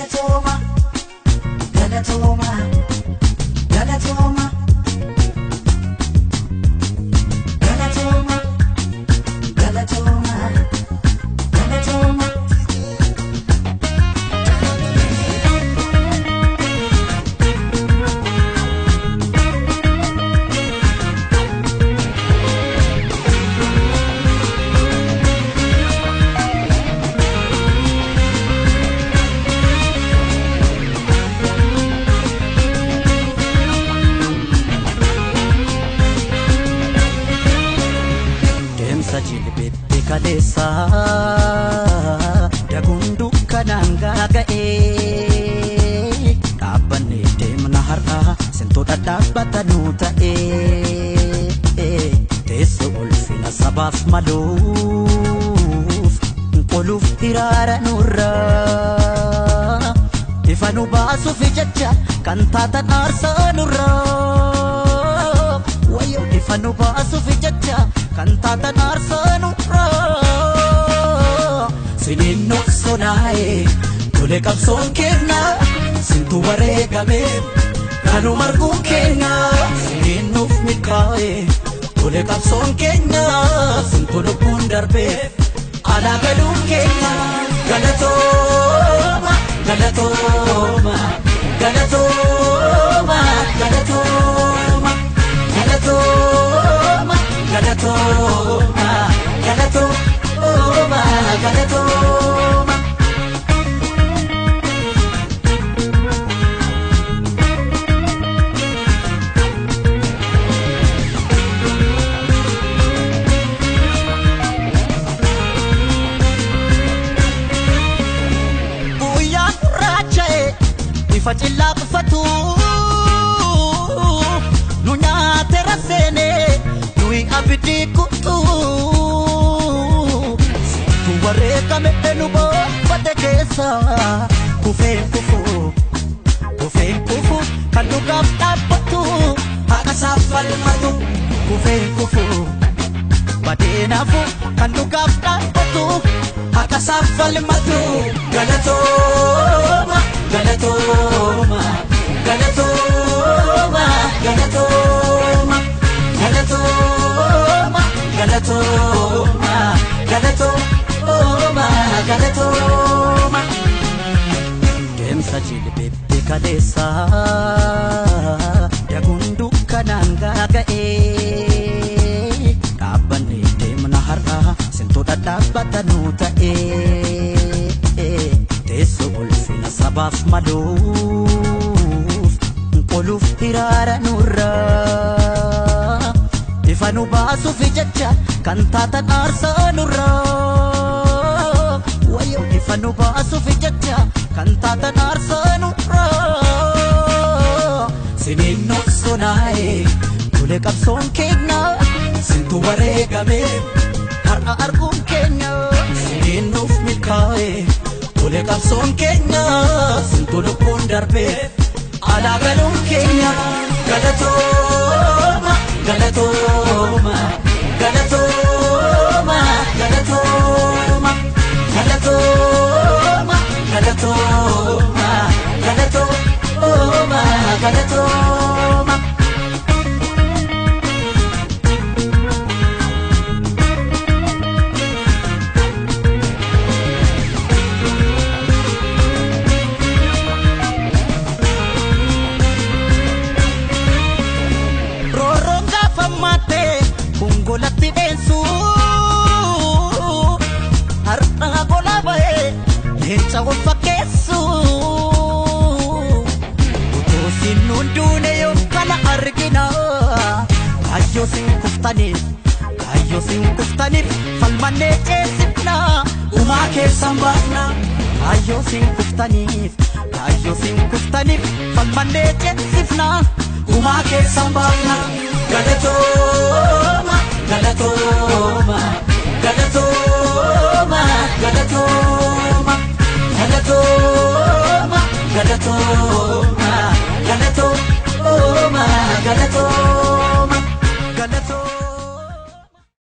Galatoma, Galatoma, Galatoma, Galatoma, Galatoma, Galatoma. Jilbete kalesa dagundu kananga gae abane demna har'a sentoda dabatanu ta'e teso ulfina sabaf maluf quluf hirara nurra ifanu basu fi jajja kantata arsa nurra wayo ifanu basu fi jajja kantata narsanu sinin noksonae tole qabsoon kenna sintu wareegame kanu marguun kenna sinin nuuf milkaa'e tole qabsoon kenna sintu lubbuun darbe alaa galuun kenna galatooma galatooma galatooma galatooma galatooma Galatoma, Galatoma, Galatoma. Buya rachae, ifachilla kufatu, nunya terasene. Abdi kutu tu wareka menu bo patekesa kufe kufu kanu gafta patu akasafal matu kufe badena fu kanu gafta patu akasafal matu galatoma galatoma galatoma galatoma Galatoma, Galatoma, Galatoma, Galatoma. Demsa jilbete kalesa dagundu kananga gae abane demna har'a sentoda dabatanu ta'e teso ulfina sabaf maluf quluf hirara nurra ifanu basu fi jajja kantata arsa nurra wayo ifanu basu fi jajja kantata arsa nurra sinin noksonae tole qabsoon kenna sintu wareegame har'a arguun kenna sinin nuuf milkaa'e tole qabsoon kenna sintu lubbuun darbe alaa galuun kenna galatoma Galatoma, Galatoma, Galatoma, Galatoma, Galatoma, Galatoma, Galatoma. Kungolatti densu har'a gola bae leenca wal fakkeessu utuu sinuun duune yoo kana argina kaayyoo sin kuftaniif falmannee ceesifna umaa keessan baafna kaayyoo sin kuftaniif falmannee ceesifna umaa keessan baafna Galatoma, Galatoma.